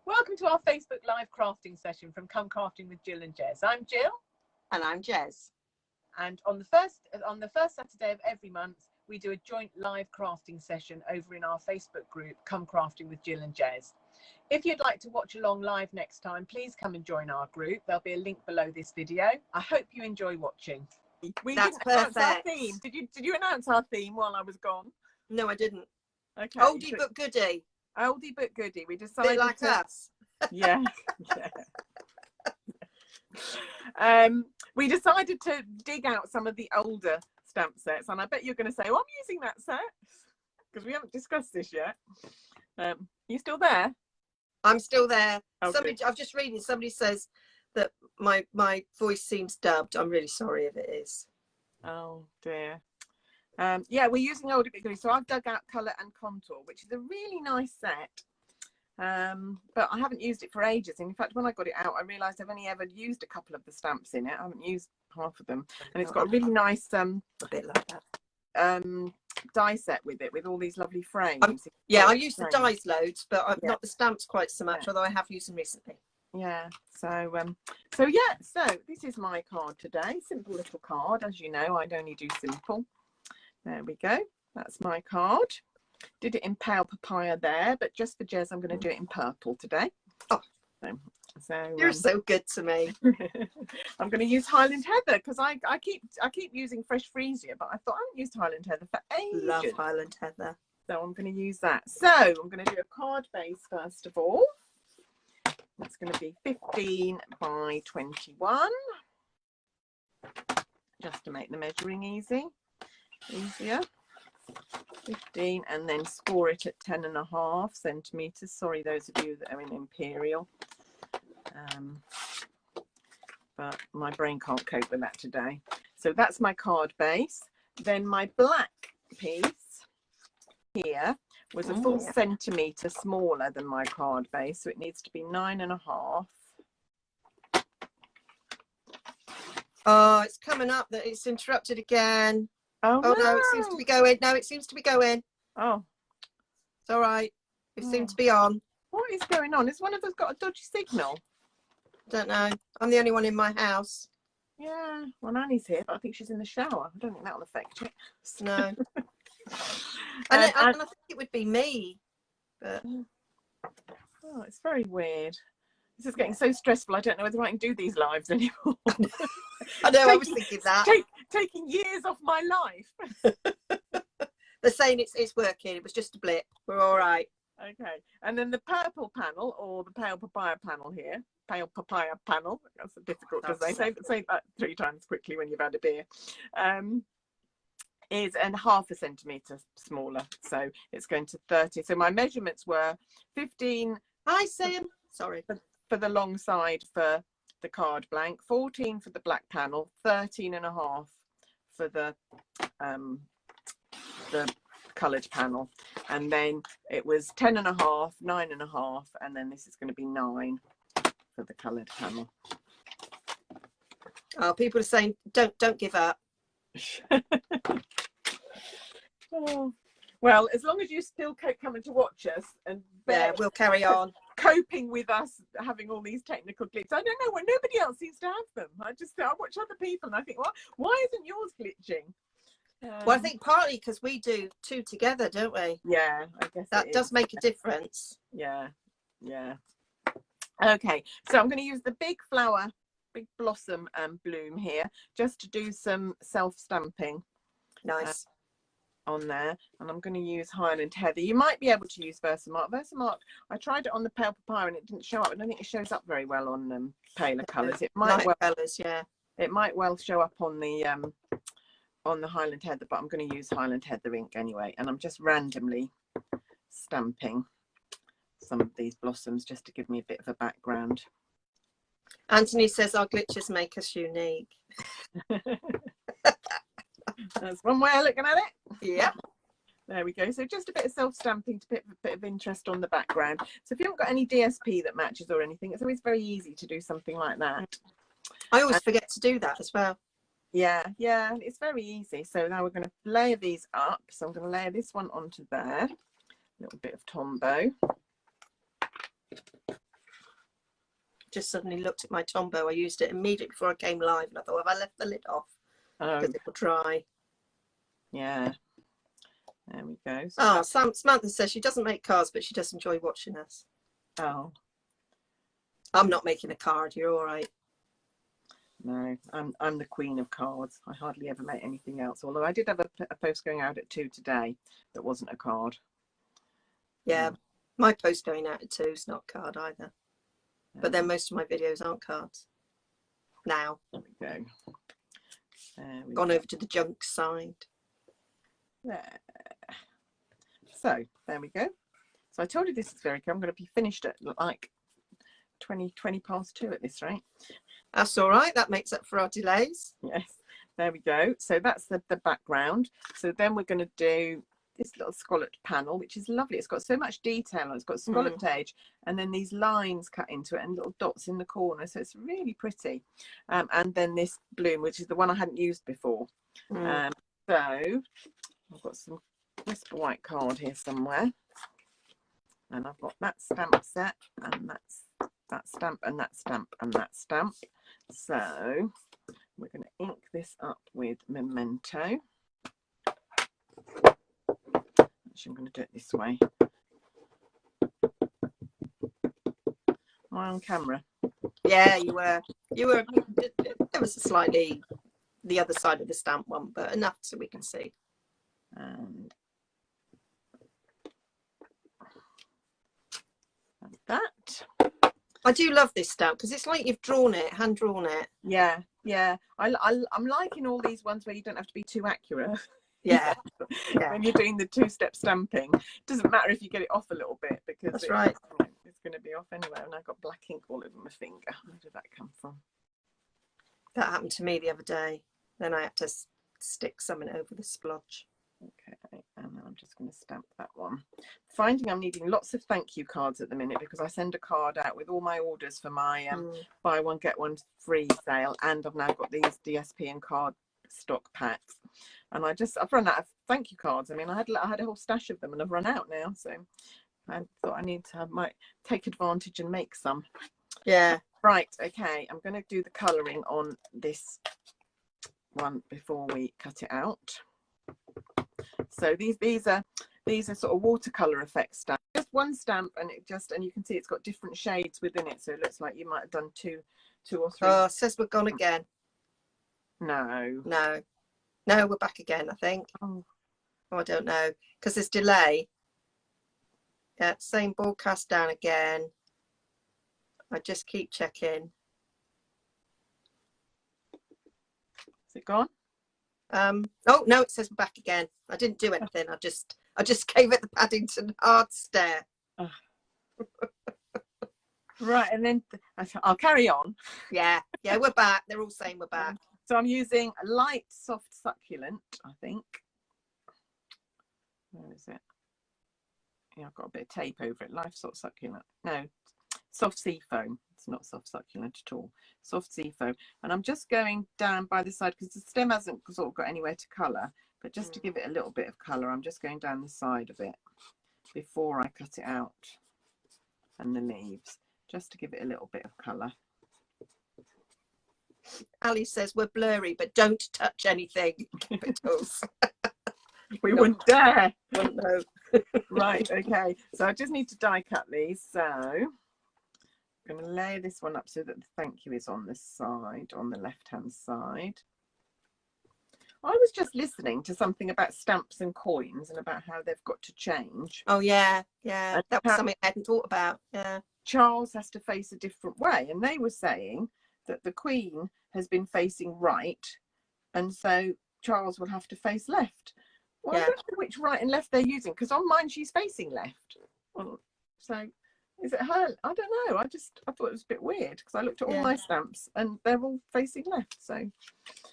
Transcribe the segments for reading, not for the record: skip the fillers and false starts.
Welcome to our Facebook live crafting session from Come Crafting with Jill and Jez. I'm Jill. And I'm Jez. And on the first Saturday of every month, we do a joint live crafting session over in our Facebook group, Come Crafting with Jill and Jez. If you'd like to watch along live next time, please come and join our group. There'll be a link below this video. I hope you enjoy watching. That's perfect. Our theme. Did you announce our theme while I was gone? No, I didn't. Okay. Oldie but goodie. Oldie but goodie. We decided like us. Yeah. We decided to dig out some of the older stamp sets, and I bet you're going to say, "Oh, I'm using that set," because we haven't discussed this yet. You still there? I'm still there. Oh, I've just reading. Somebody says that my voice seems dubbed. I'm really sorry if it is. Oh dear. Yeah, we're using oldie but goodie. So I've dug out Colour and Contour, which is a really nice set. But I haven't used it for ages. In fact, when I got it out, I realised I've only ever used a couple of the stamps in it. I haven't used half of them, and it's got a really nice a bit like that die set with it, with all these lovely frames. Yeah, I use the dies loads, but not the stamps quite so much, although I have used them recently. Yeah, so this is my card today. Simple little card. As you know, I'd only do simple. There we go. That's my card. Did it in pale papaya there, but just for Jez, I'm going to do it in purple today. Oh, so you're so good to me. I'm going to use Highland Heather because I keep using Fresh Freesia, but I thought I haven't used Highland Heather for ages. Love Highland Heather. So I'm going to use that. So I'm going to do a card base first of all. It's going to be 15 by 21, just to make the measuring easier. 15, and then score it at 10.5 centimeters. Sorry, those of you that are in Imperial, but my brain can't cope with that today. So that's my card base. Then my black piece here was a full centimetre smaller than my card base, so it needs to be 9.5. Oh, it's coming up that it's interrupted again. Oh no, it seems to be going. No, it seems to be going. Oh, it's all right. It seems to be on. What is going on? Has one of us got a dodgy signal? Don't know. I'm the only one in my house. Yeah, well, Annie's here, but I think she's in the shower. I don't think that'll affect it. No. And I think it would be me, but oh, it's very weird. This is getting so stressful. I don't know whether I can do these lives anymore. I know. I was thinking that taking years off my life. They're saying it's working. It was just a blip. We're all right. Okay, and then the purple panel, or the pale papaya panel here. Pale papaya panel. That's difficult to say. Say that 3 times quickly when you've had a beer. Is 0.5 centimetre smaller, so it's going to 30. So my measurements were 15. Hi, Sam. Sorry. For the long side for the card blank, 14 for the black panel, 13.5 for the coloured panel, and then it was 10.5, 9.5, and then this is going to be 9 for the coloured panel. Oh, people are saying don't give up. Oh, well, as long as you still keep coming to watch us, and we'll carry on coping with us having all these technical glitches. I don't know, when nobody else seems to have them. I watch other people and I think, well, why isn't yours glitching? Well, I think partly because we do 2 together, don't we? Yeah, I guess that does make a difference. Yeah. Okay, so I'm going to use the big blossom bloom here just to do some self-stamping. Nice. On there, and I'm going to use Highland Heather. You might be able to use Versamark. I tried it on the pale papaya and it didn't show up. I don't think it shows up very well on paler colours. It might colours, yeah. It might well show up on the Highland Heather, but I'm going to use Highland Heather ink anyway. And I'm just randomly stamping some of these blossoms just to give me a bit of a background. Anthony says our glitches make us unique. That's one way of looking at it. Yeah. There we go. So just a bit of self-stamping to put a bit of interest on the background. So if you haven't got any DSP that matches or anything, it's always very easy to do something like that. I always forget to do that as well. Yeah, it's very easy. So now we're going to layer these up. So I'm going to layer this one onto there. A little bit of Tombow. just suddenly looked at my Tombow. I used it immediately before I came live, and I thought, have I left the lid off? Because it will dry. Yeah. There we go. So Samantha says she doesn't make cards, but she does enjoy watching us. Oh. I'm not making a card. You're all right. No, I'm the queen of cards. I hardly ever make anything else. Although I did have a post going out at 2 today that wasn't a card. Yeah, my post going out at 2 is not a card either. But then most of my videos aren't cards. Now. There we go. Gone over to the junk side. There. So there we go. So I told you this is very cool. I'm going to be finished at like 20 past 2 at this rate. That's all right. That makes up for our delays. Yes, there we go. So that's the background. So then we're going to do this little scalloped panel, which is lovely. It's got so much detail. It's got scalloped edge and then these lines cut into it and little dots in the corner. So it's really pretty. And then this bloom, which is the one I hadn't used before. So I've got some crisp white card here somewhere. And I've got that stamp set, and that's that stamp, and that stamp, and that stamp. So we're going to ink this up with Memento. Actually, I'm going to do it this way. Am I on camera? Yeah, you were. There was a slightly the other side of the stamp one, but enough so we can see. And that. I do love this stamp because it's like you've drawn it, hand drawn it. Yeah. I'm liking all these ones where you don't have to be too accurate. Yeah. When you're doing the 2-step stamping, it doesn't matter if you get it off a little bit because that's right. It's going to be off anyway. And I've got black ink all over my finger. Where did that come from? That happened to me the other day. Then I had to stick something over the splodge. Okay, and then I'm just going to stamp that one. Finding I'm needing lots of thank you cards at the minute because I send a card out with all my orders for my buy one get one free sale, and I've now got these DSP and card stock packs, and I've run out of thank you cards. I mean, I had a whole stash of them, and I've run out now, so I thought I need to might take advantage and make some. Yeah. Right. Okay, I'm going to do the colouring on this one before we cut it out. So these are sort of watercolor effect stamps. Just one stamp, and you can see it's got different shades within it. So it looks like you might have done two or three. Oh, it says we're gone again. No, we're back again. I think. Oh, I don't know because there's delay. Yeah, same broadcast down again. I just keep checking. Is it gone? Oh no, it says we're back again. I didn't do anything. I just gave it the Paddington hard stare. Right, and then I'll carry on. Yeah, we're back. They're all saying we're back. So I'm using a light soft succulent, I think. Where is it? Yeah, I've got a bit of tape over it. Light soft succulent. No, soft sea foam. It's not soft succulent at all. Soft sea foam. And I'm just going down by the side because the stem hasn't sort of got anywhere to colour, but just to give it a little bit of colour, I'm just going down the side of it before I cut it out, and the leaves, just to give it a little bit of colour. Ali says we're blurry, but don't touch anything. Capitals. We wouldn't dare. No. Right, okay. So I just need to die cut these. So I'm going to lay this one up so that the thank you is on this side, on the left-hand side. I was just listening to something about stamps and coins and about how they've got to change. Oh, yeah. That was something I hadn't thought about. Yeah. Charles has to face a different way. And they were saying that the Queen has been facing right, and so Charles will have to face left. Well, I don't know which right and left they're using, because on mine she's facing left. So is it her? I don't know. I thought it was a bit weird because I looked at all my stamps and they're all facing left. So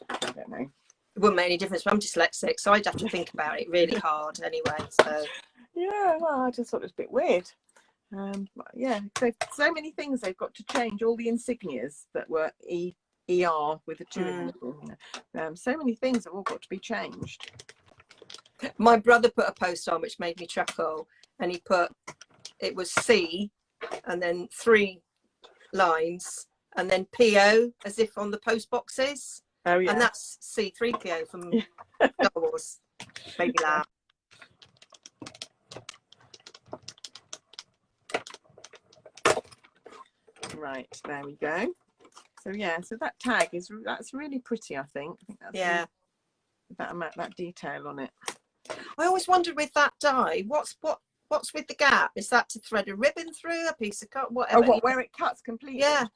I don't know. It wouldn't make any difference, but I'm dyslexic, so I'd have to think about it really hard anyway. So yeah, well, I just thought it was a bit weird. Yeah, so many things they've got to change. All the insignias that were ER with a 2 in the middle. So many things have all got to be changed. My brother put a post on which made me chuckle, and he put it was C and then 3 lines, and then PO as if on the post boxes. Oh yeah. And that's C3PO from Star Wars. Baby lamb. Right, there we go. So yeah, so that tag that's really pretty. I think that's Yeah. Really, that detail on it. I always wondered with that die, what's with the gap? Is that to thread a ribbon through, a piece of cut, whatever? Oh, where it cuts completely? Yeah.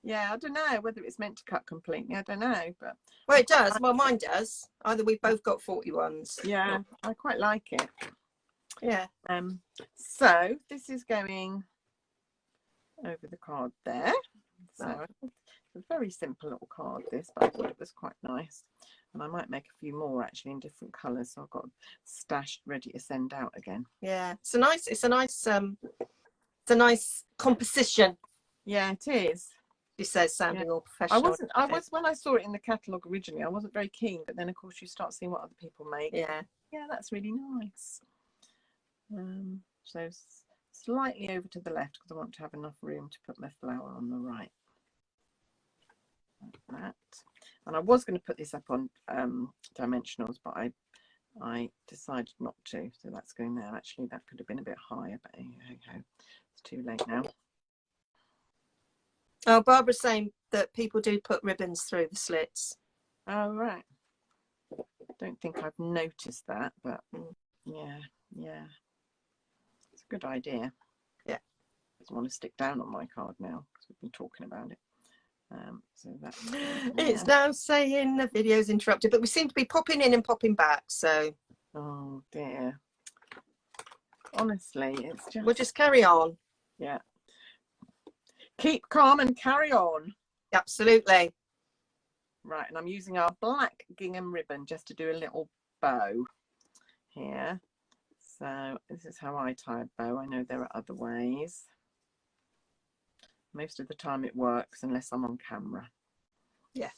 Yeah, I don't know whether it's meant to cut completely. I don't know, but well, it does. Well, mine does. Either we've both got 41s. Yeah, I quite like it. Yeah. So this is going over the card there. So it's a very simple little card, this, but I thought it was quite nice. And I might make a few more actually in different colours, so I've got stashed ready to send out again. Yeah, it's a nice composition. Yeah, it is. She says, sounding all professional. I was when I saw it in the catalogue originally, I wasn't very keen, but then of course you start seeing what other people make. Yeah. Yeah, that's really nice. So slightly over to the left because I want to have enough room to put my flower on the right. Like that. And I was going to put this up on dimensionals, but I decided not to. So that's going there. Actually, that could have been a bit higher, but hey, it's too late now. Oh, Barbara's saying that people do put ribbons through the slits. Oh, right. Don't think I've noticed that, but yeah. It's a good idea. Yeah. I just want to stick down on my card now because we've been talking about it. So that's it's now saying the video's interrupted, but we seem to be popping in and popping back, so oh dear, honestly, it's just, we'll just carry on. Yeah, keep calm and carry on. Absolutely. Right, and I'm using our black gingham ribbon just to do a little bow here. So this is how I tie a bow. I know there are other ways. Most of the time it works unless I'm on camera. Yeah.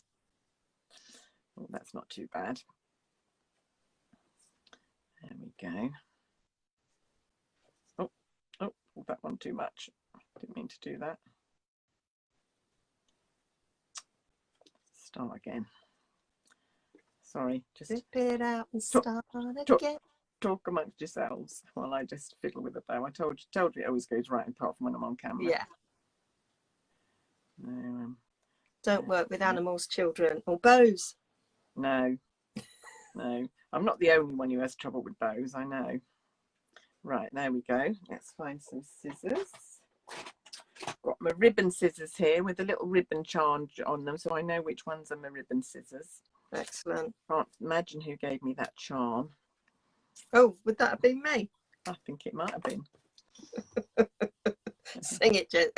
Oh, that's not too bad. There we go. Oh, that one too much. Didn't mean to do that. Start again. Sorry, just zip it out and start again. Talk amongst yourselves while I just fiddle with the bow. I told you it always goes right apart from when I'm on camera. Yeah. Don't work with animals, children, or bows. No. I'm not the only one who has trouble with bows, I know. Right, there we go. Let's find some scissors. Got my ribbon scissors here with a little ribbon charge on them, so I know which ones are my ribbon scissors. Excellent. Can't imagine who gave me that charm. Oh, would that have been me? I think it might have been. Sing it, Jen.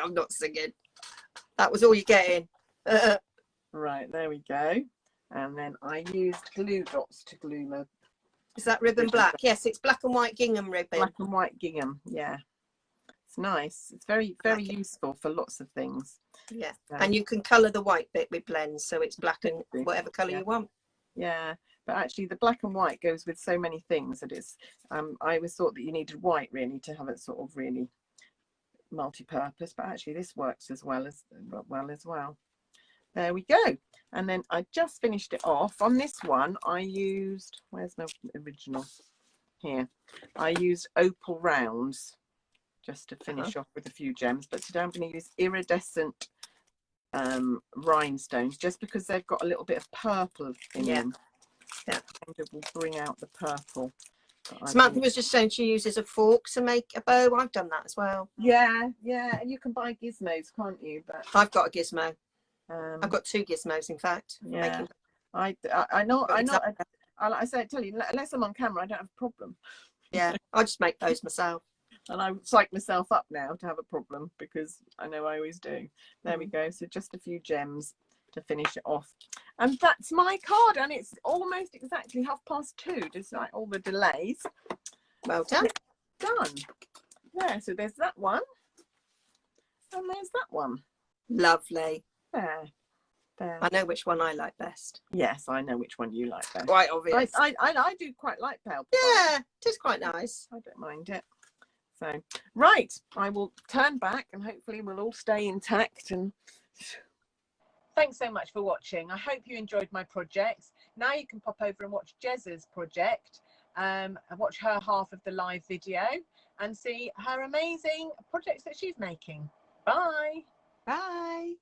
I'm not singing. That was all you're getting. Right, there we go. And then I used glue dots to glue my... Is that ribbon black? Yes, it's black and white gingham ribbon. Black and white gingham, yeah. It's nice. It's very useful for lots of things. Yeah, and you can colour the white bit with blends, so it's black and whatever colour you want. Yeah, but actually the black and white goes with so many things that it's... I always thought that you needed white really to have it sort of really multi-purpose, but actually this works as well. There we go. And then I just finished it off. On this one I used, where's my original? Here. I used opal rounds just to finish off with a few gems, but today I'm going to use iridescent rhinestones just because they've got a little bit of purple in them. Yeah, and it will bring out the purple. Samantha was just saying she uses a fork to make a bow. I've done that as well. Yeah, and you can buy gizmos, can't you? But I've got a gizmo. I've got 2 gizmos, in fact. Yeah, I know. Like I say, tell you, unless I'm on camera, I don't have a problem. Yeah, I just make those myself. And I psych myself up now to have a problem because I know I always do. There we go. So just a few gems to finish it off. And that's my card. And it's almost exactly 2:30, despite all the delays. Well done. Done. Yeah, so there's that one. And there's that one. Lovely. There. I know which one I like best. Yes, I know which one you like best. Quite obvious. I do quite like pale. Yeah, it is quite nice. I don't mind it. So, right, I will turn back and hopefully we'll all stay intact. And thanks so much for watching. I hope you enjoyed my projects. Now you can pop over and watch Jez's project, and watch her half of the live video and see her amazing projects that she's making. Bye. Bye.